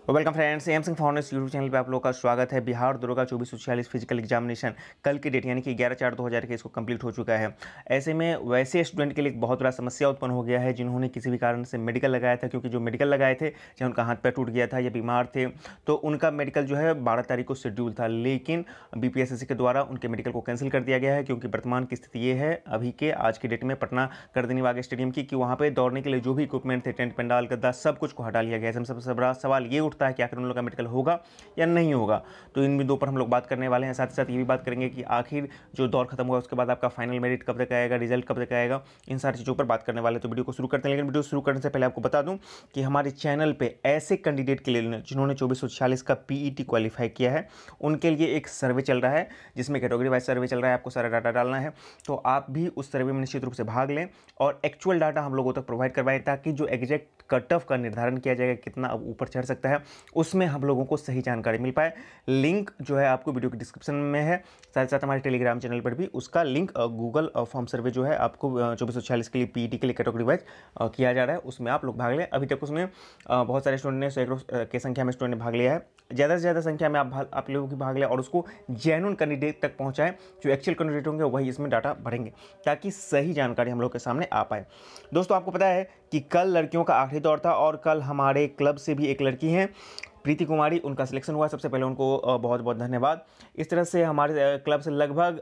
Welcome friends, M Singh founders YouTube channel पे आप लोगों का स्वागत है। बिहार दरोगा 2446 फिजिकल एग्जामिनेशन कल की डेट यानी कि 11/4/2021 को कंप्लीट हो चुका है। ऐसे में वैसे स्टूडेंट के लिए एक बहुत बड़ा समस्या उत्पन्न हो गया है जिन्होंने किसी भी कारण से मेडिकल लगाया था, क्योंकि जो मेडिकल लगाए थे चाहे उनका हाथ पैर टूट गया था या बीमार थे तो उनका मेडिकल जो है 12 तारीख को शेड्यूल था, लेकिन बीपीएससी के द्वारा उनके मेडिकल को कैंसिल कर दिया गया है। क्योंकि वर्तमान की स्थिति ये है अभी के आज की डेट में पटना गर्दनीबाग स्टेडियम की कि वहाँ पर दौड़ने के लिए जो भी इक्विपमेंट थे, टेंट पंडाल गद्दा सब कुछ को हटा लिया गया है। सबसे बड़ा सवाल ये उठता है कि आखिर उन लोग का मेडिकल होगा या नहीं होगा। तो इन बिंदुओं पर हम लोग बात करने वाले हैं। साथ ही साथ ये भी बात करेंगे कि आखिर जो दौर खत्म हुआ उसके बाद आपका फाइनल मेरिट कब तक आएगा, रिजल्ट कब तक आएगा, इन सारी चीज़ों पर बात करने वाले हैं। तो वीडियो को शुरू करते हैं, लेकिन वीडियो शुरू करने से पहले आपको बता दूं कि हमारे चैनल पे ऐसे कैंडिडेट के लिए जिन्होंने 2446 का पीईटी क्वालिफाई किया है उनके लिए एक सर्वे चल रहा है, जिसमें कैटेगरी वाइज सर्वे चल रहा है। आपको सारा डाटा डालना है, तो आप भी उस सर्वे में निश्चित रूप से भाग लें और एक्चुअल डाटा हम लोगों तक प्रोवाइड करवाएं, ताकि जो एग्जैक्ट कट ऑफ का निर्धारण किया जाएगा कितना अब ऊपर चढ़ सकता है उसमें हम लोगों को सही जानकारी मिल पाए। लिंक जो है आपको वीडियो के डिस्क्रिप्शन में है, साथ ही साथ हमारे टेलीग्राम चैनल पर भी उसका लिंक गूगल फॉर्म सर्वे जो है आपको 2446 के लिए पीईटी के लिए कैटेगरी वाइज किया जा रहा है, उसमें आप लोग भाग लें। अभी तक उसमें बहुत सारे स्टूडेंट ने सैकड़ों की संख्या में स्टूडेंट ने भाग लिया है। ज़्यादा से ज़्यादा संख्या में आप लोगों की भाग लें और उसको जेन्युइन कैंडिडेट तक पहुँचाएं। जो एक्चुअल कैंडिडेट होंगे वही इसमें डाटा भरेंगे ताकि सही जानकारी हम लोग के सामने आ पाए। दोस्तों, आपको पता है कि कल लड़कियों का आखिरी दौर था और कल हमारे क्लब से भी एक लड़की हैं प्रीति कुमारी, उनका सिलेक्शन हुआ। सबसे पहले उनको बहुत बहुत धन्यवाद। इस तरह से हमारे क्लब से लगभग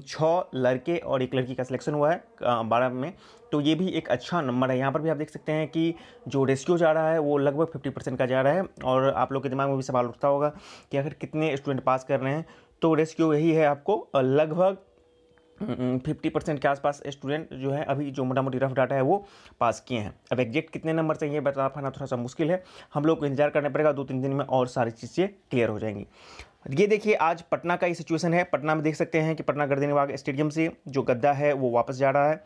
6 लड़के और एक लड़की का सिलेक्शन हुआ है 12 में, तो ये भी एक अच्छा नंबर है। यहाँ पर भी आप देख सकते हैं कि जो रेशियो जा रहा है वो लगभग 50% का जा रहा है। और आप लोग के दिमाग में भी सवाल उठता होगा कि आखिर कितने स्टूडेंट पास कर रहे हैं, तो रेशियो यही है, आपको लगभग 50% के आसपास स्टूडेंट जो है अभी जो मोटा मोटी रफ डाटा है वो पास किए हैं। अब एग्जैक्ट कितने नंबर से ये बता पाना थोड़ा सा मुश्किल है, हम लोग को इंतजार करना पड़ेगा। 2-3 दिन में और सारी चीज़ें क्लियर हो जाएंगी। ये देखिए आज पटना का ये सिचुएशन है। पटना में देख सकते हैं कि पटना गर्दनीबाग स्टेडियम से जो गद्दा है वो वापस जा रहा है।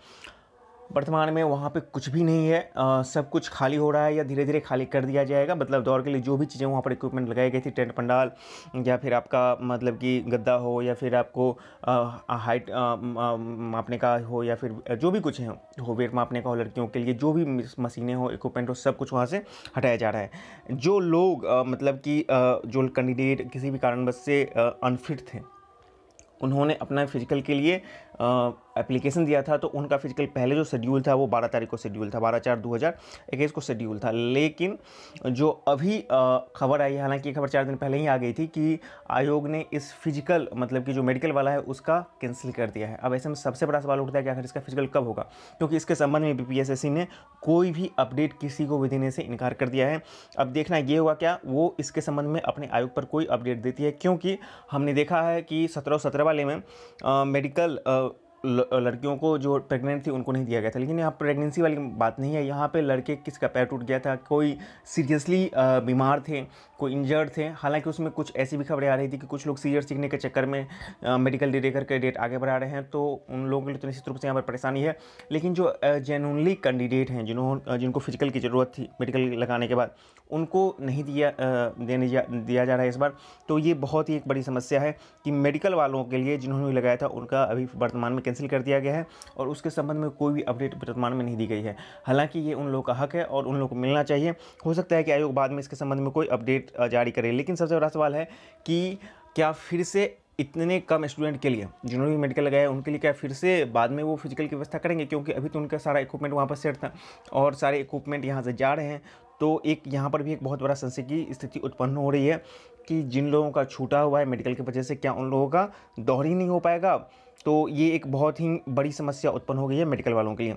वर्तमान में वहाँ पे कुछ भी नहीं है, सब कुछ खाली हो रहा है या धीरे धीरे खाली कर दिया जाएगा। मतलब दौड़ के लिए जो भी चीज़ें वहाँ पर इक्विपमेंट लगाई गई थी, टेंट पंडाल या फिर आपका मतलब कि गद्दा हो या फिर आपको हाइट मापने का हो या फिर जो भी कुछ हो, वेट मापने का हो, लड़कियों के लिए जो भी मशीनें हो, इक्विपमेंट हो, सब कुछ वहाँ से हटाया जा रहा है। जो लोग मतलब कि जो कैंडिडेट किसी भी कारणवश से अनफिट थे, उन्होंने अपना फिजिकल के लिए एप्लीकेशन दिया था, तो उनका फिजिकल पहले जो शेड्यूल था वो 12 तारीख को शेड्यूल था, 12/4/2021 को शेड्यूल था। लेकिन जो अभी खबर आई, हालांकि ये खबर 4 दिन पहले ही आ गई थी कि आयोग ने इस फिजिकल मतलब कि जो मेडिकल वाला है उसका कैंसिल कर दिया है। अब ऐसे में सबसे बड़ा सवाल उठता है कि आखिर इसका फिजिकल कब होगा, क्योंकि इसके संबंध में बीपीएससी ने कोई भी अपडेट किसी को भी देने से इनकार कर दिया है। अब देखना ये होगा क्या वो इसके संबंध में अपने आयोग पर कोई अपडेट देती है, क्योंकि हमने देखा है कि 17 वाले में मेडिकल लड़कियों को जो प्रेग्नेंट थी उनको नहीं दिया गया था। लेकिन यहाँ प्रेगनेंसी वाली बात नहीं है, यहाँ पे लड़के किसका पैर टूट गया था, कोई सीरियसली बीमार थे, कोई इंजर्ड थे। हालांकि उसमें कुछ ऐसी भी खबरें आ रही थी कि कुछ लोग सीजर सीखने के चक्कर में मेडिकल डिले करके डेट आगे बढ़ा रहे हैं, तो उन लोगों के लिए तो निश्चित रूप से यहाँ पर परेशानी है। लेकिन जो जेन्युइनली कैंडिडेट हैं जिनको फिजिकल की ज़रूरत थी मेडिकल लगाने के बाद, उनको नहीं दिया जा रहा है इस बार। तो ये बहुत ही एक बड़ी समस्या है कि मेडिकल वालों के लिए जिन्होंने लगाया था उनका अभी वर्तमान में कैंसिल कर दिया गया है और उसके संबंध में कोई भी अपडेट वर्तमान में नहीं दी गई है। हालांकि ये उन लोगों का हक है और उन लोगों को मिलना चाहिए। हो सकता है कि आयोग बाद में इसके संबंध में कोई अपडेट जारी करे। लेकिन सबसे बड़ा सवाल है कि क्या फिर से इतने कम स्टूडेंट के लिए जिन्होंने भी मेडिकल लगाया उनके लिए क्या फिर से बाद में वो फिजिकल की व्यवस्था करेंगे, क्योंकि अभी तो उनका सारा इक्विपमेंट वहाँ पर सेट था और सारे इक्विपमेंट यहाँ से जा रहे हैं। तो एक यहाँ पर भी एक बहुत बड़ा संशय की स्थिति उत्पन्न हो रही है कि जिन लोगों का छूटा हुआ है मेडिकल की वजह से, क्या उन लोगों का दौर ही नहीं हो पाएगा। तो ये एक बहुत ही बड़ी समस्या उत्पन्न हो गई है मेडिकल वालों के लिए।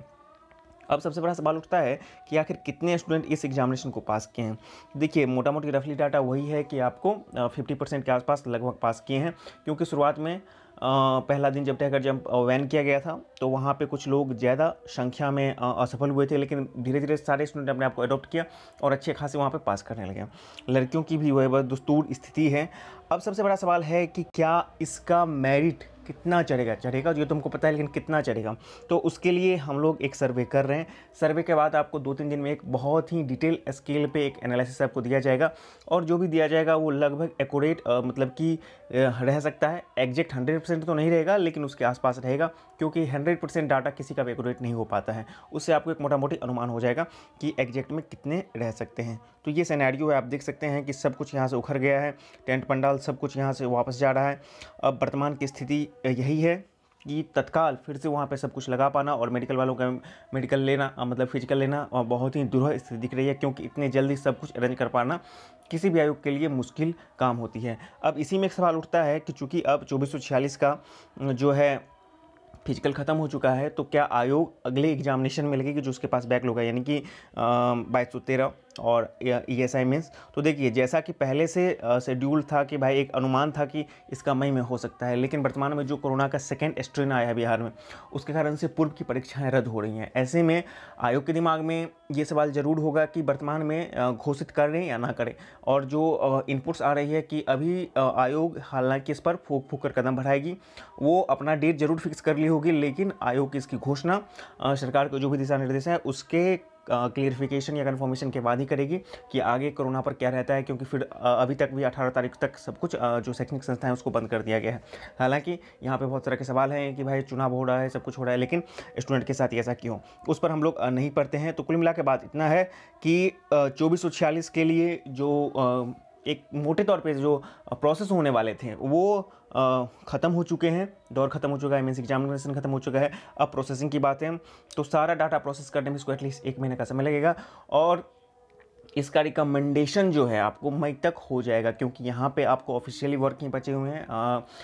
अब सबसे बड़ा सवाल उठता है कि आखिर कितने स्टूडेंट इस एग्जामिनेशन को पास किए हैं। देखिए मोटा मोटी रफली डाटा वही है कि आपको 50% के आसपास लगभग पास किए हैं, क्योंकि शुरुआत में पहला दिन जब टाइगर जंप वैन किया गया था तो वहाँ पे कुछ लोग ज़्यादा संख्या में असफल हुए थे, लेकिन धीरे धीरे सारे स्टूडेंट अपने आप को अडॉप्ट किया और अच्छे खासे वहाँ पे पास करने लगे। लड़कियों की भी वह दस्तूर स्थिति है। अब सबसे बड़ा सवाल है कि क्या इसका मेरिट कितना चढ़ेगा, ये तुमको पता है, लेकिन कितना चढ़ेगा। तो उसके लिए हम लोग एक सर्वे कर रहे हैं। सर्वे के बाद आपको 2-3 दिन में एक बहुत ही डिटेल स्केल पे एक एनालिसिस आपको दिया जाएगा, और जो भी दिया जाएगा वो लगभग एक्यूरेट मतलब कि रह सकता है। एग्जैक्ट 100% तो नहीं रहेगा, लेकिन उसके आसपास रहेगा, क्योंकि 100% डाटा किसी का भी एक्यूरेट नहीं हो पाता है। उससे आपको एक मोटा मोटी अनुमान हो जाएगा कि एग्जैक्ट में कितने रह सकते हैं। तो ये सिनेरियो है, आप देख सकते हैं कि सब कुछ यहाँ से उखड़ गया है, टेंट पंडाल सब कुछ यहाँ से वापस जा रहा है। अब वर्तमान की स्थिति यही है कि तत्काल फिर से वहाँ पे सब कुछ लगा पाना और मेडिकल वालों का मेडिकल लेना मतलब फिजिकल लेना और बहुत ही दुर्लभ स्थिति दिख रही है, क्योंकि इतने जल्दी सब कुछ अरेंज कर पाना किसी भी आयोग के लिए मुश्किल काम होती है। अब इसी में एक सवाल उठता है कि चूँकि अब 2446 का जो है फिजिकल ख़त्म हो चुका है, तो क्या आयोग अगले एग्जामिनेशन में लगेगी जो उसके पास बैकलॉग है, यानी कि 2213 और ESI मेंस। तो देखिए, जैसा कि पहले से शेड्यूल था कि भाई एक अनुमान था कि इसका मई में हो सकता है, लेकिन वर्तमान में जो कोरोना का सेकेंड स्ट्रेन आया है बिहार में, उसके कारण से पूर्व की परीक्षाएं रद्द हो रही हैं। ऐसे में आयोग के दिमाग में ये सवाल ज़रूर होगा कि वर्तमान में घोषित करें या ना करें। और जो इनपुट्स आ रही है कि अभी आयोग हालांकि इस पर फूक फूक कर कदम बढ़ाएगी, वो अपना डेट जरूर फिक्स कर ली होगी, लेकिन आयोग की इसकी घोषणा सरकार के जो भी दिशा निर्देश हैं उसके क्लियरिफिकेशन या कन्फर्मेशन के बाद ही करेगी कि आगे कोरोना पर क्या रहता है, क्योंकि फिर अभी तक भी 18 तारीख तक सब कुछ जो शैक्षणिक संस्थाएं उसको बंद कर दिया गया है। हालांकि यहाँ पे बहुत तरह के सवाल हैं कि भाई चुनाव हो रहा है, सब कुछ हो रहा है, लेकिन स्टूडेंट के साथ ऐसा क्यों, उस पर हम लोग नहीं पढ़ते हैं। तो कुल मिला के बात इतना है कि 2446 के लिए जो एक मोटे तौर पे जो प्रोसेस होने वाले थे वो ख़त्म हो चुके हैं, दौर ख़त्म हो चुका है, मीन्स एग्जामिनेशन ख़त्म हो चुका है। अब प्रोसेसिंग की बात है, तो सारा डाटा प्रोसेस करने में इसको एटलीस्ट 1 महीने का समय लगेगा, और इसका रिकमेंडेशन जो है आपको मई तक हो जाएगा, क्योंकि यहाँ पे आपको ऑफिशियली वर्क ही बचे हुए हैं,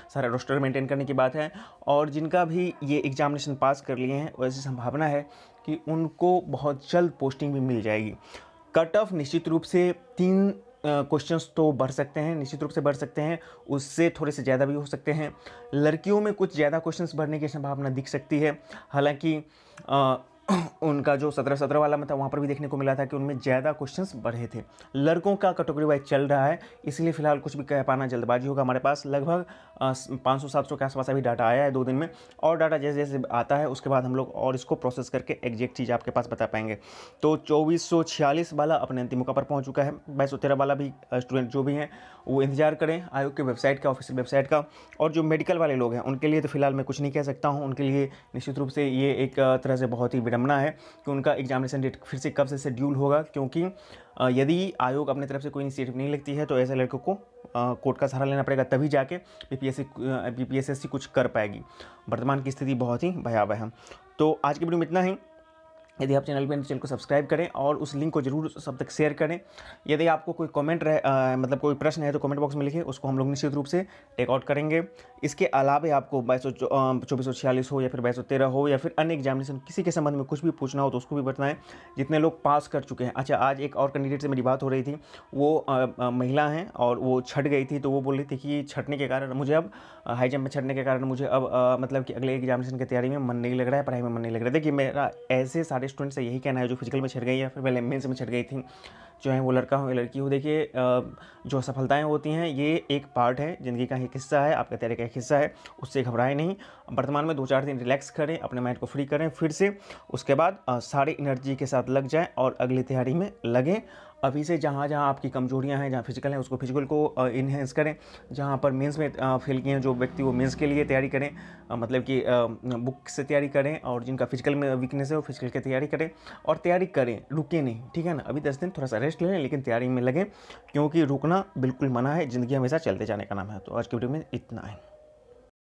सारा रोस्टर मेंटेन करने की बात है। और जिनका भी ये एग्जामिनेशन पास कर लिए हैं, वैसी संभावना है कि उनको बहुत जल्द पोस्टिंग भी मिल जाएगी। कट ऑफ निश्चित रूप से 3 क्वेश्चंस तो बढ़ सकते हैं, निश्चित रूप से बढ़ सकते हैं, उससे थोड़े से ज़्यादा भी हो सकते हैं। लड़कियों में कुछ ज़्यादा क्वेश्चंस बढ़ने की संभावना दिख सकती है। हालांकि उनका जो 17 वाला में था, वहाँ पर भी देखने को मिला था कि उनमें ज़्यादा क्वेश्चंस बढ़े थे। लड़कों का कैटेगरी वाइज चल रहा है, इसलिए फ़िलहाल कुछ भी कह पाना जल्दबाजी होगा। हमारे पास लगभग 500-700 के आसपास अभी डाटा आया है 2 दिन में, और डाटा जैसे जैसे आता है उसके बाद हम लोग और इसको प्रोसेस करके एग्जैक्ट चीज़ आपके पास बता पाएंगे। तो 2446 वाला अपने अंतिम मौका पर पहुँच चुका है। 2213 वाला भी स्टूडेंट जो भी हैं वो इंतजार करें आयोग के वेबसाइट का, ऑफिशियल वेबसाइट का। और जो मेडिकल वाले लोग हैं उनके लिए तो फिलहाल मैं कुछ नहीं कह सकता हूँ। उनके लिए निश्चित रूप से ये एक तरह से बहुत ही विडंबना है कि उनका एग्जामिनेशन डेट फिर से कब से शेड्यूल होगा, क्योंकि यदि आयोग अपने तरफ से कोई इनिशिएटिव नहीं लेती है तो ऐसे लड़कों को कोर्ट का सहारा लेना पड़ेगा, तभी जाके PPSSC कुछ कर पाएगी। वर्तमान की स्थिति बहुत ही भयावह है। तो आज की वीडियो में इतना ही। यदि आप चैनल पर चैनल को सब्सक्राइब करें और उस लिंक को जरूर सब तक शेयर करें। यदि आपको कोई कमेंट मतलब कोई प्रश्न है तो कमेंट बॉक्स में लिखें, उसको हम लोग निश्चित रूप से टेक आउट करेंगे। इसके अलावा आपको 2446 हो या फिर 2213 हो या फिर अन्य एग्जामिनेशन किसी के संबंध में कुछ भी पूछना हो तो उसको भी बताएं, जितने लोग पास कर चुके हैं। अच्छा, आज एक और कैंडिडेट से मेरी बात हो रही थी, वो महिला हैं और वो छट गई थी, तो वो बोल रही थी कि छटने के कारण मुझे अब हाई जंप में छटने के कारण मुझे अब मतलब कि अगले एग्जामिनेशन की तैयारी में मन नहीं लग रहा है, पढ़ाई में मन नहीं लग रहा है। देखिए, मेरा ऐसे सारे स्टूडेंट से यही कहना है जो फिजिकल में छट गई या फिर पहले मेंस में छट गई थी, जो है वो लड़का हो या लड़की हो। देखिए, जो सफलताएं होती हैं ये एक पार्ट है, ज़िंदगी का एक हिस्सा है, आपका तैयारी का एक हिस्सा है, उससे घबराएं नहीं। वर्तमान में 2-4 दिन रिलैक्स करें, अपने माइंड को फ्री करें फिर से, उसके बाद सारी एनर्जी के साथ लग जाएं और अगली तैयारी में लगें। अभी से जहाँ जहाँ आपकी कमजोरियाँ हैं, जहाँ फिजिकल हैं उसको फिजिकल को इन्हेंस करें, जहाँ पर मेंस में फेल किए हैं जो व्यक्ति वो मेंस के लिए तैयारी करें, मतलब कि बुक से तैयारी करें, और जिनका फिजिकल में वीकनेस है वो फिजिकल की तैयारी करें और तैयारी करें, रुके नहीं, ठीक है ना। अभी 10 दिन थोड़ा सा रेस्ट लें, लेकिन तैयारी में लगें, क्योंकि रुकना बिल्कुल मना है, ज़िंदगी हमेशा चलते जाने का नाम है। तो आज की वीडियो में इतना है।